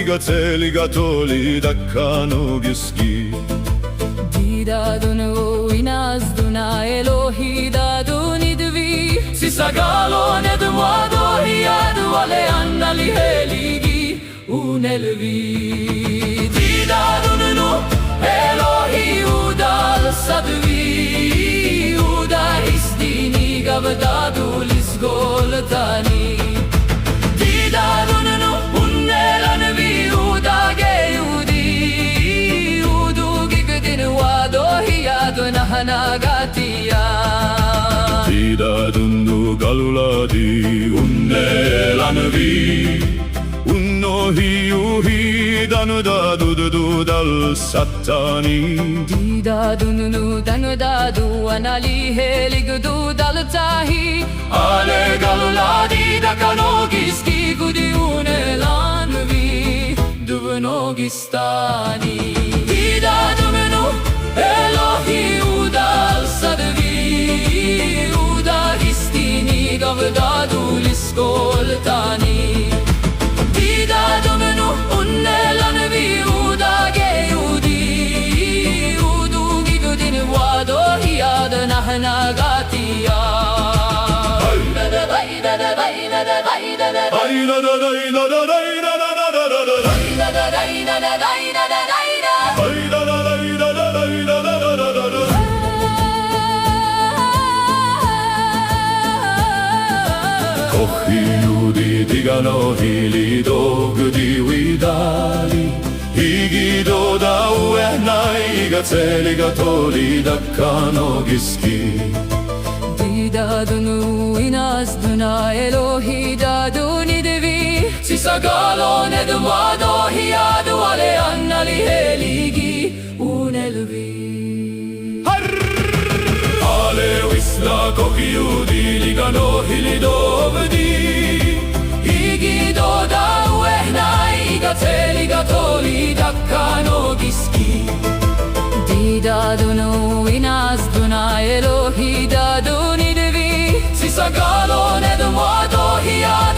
Igatel igatoli dakano giski Didadunu inazduna Elohi dadunidvi Sisagalo nedumado hiadu ale annali heligi unelvi Didadunu Elohi udal sadvi Uda istini gavdadu lisgoltani Didadunu unnelanvi udage udi Udu gigdin wado hiyadu nahanagatiya Didadunu galuladi unnelanvi Unno hiuhi danudadu dal satani Didadunu danudadu anali heligdu daltahi Ale galuladi dakanogiski gudi unelanvi Duvnogistani Didadunu Elohi udal sadvi Udagistini gavdadu liskoltani Didadunu unnelanvi udage udi Udu gigudin wado hiyad nahnagatiya Kochi judi digano hili dogdi widali Higido da uehnai igatel igatoli dakano giski Didadunu inazduna Elohi dadunidvi Sisagalo nedumado hiyadu ale annali heligi unelvi Ale wisla kochi judi ligano hili dogdi Higido da uehnai igatel igatoli dakano giski Didadunu inazduna Elohi dadunidvi Sisagalo nedumado hiyadu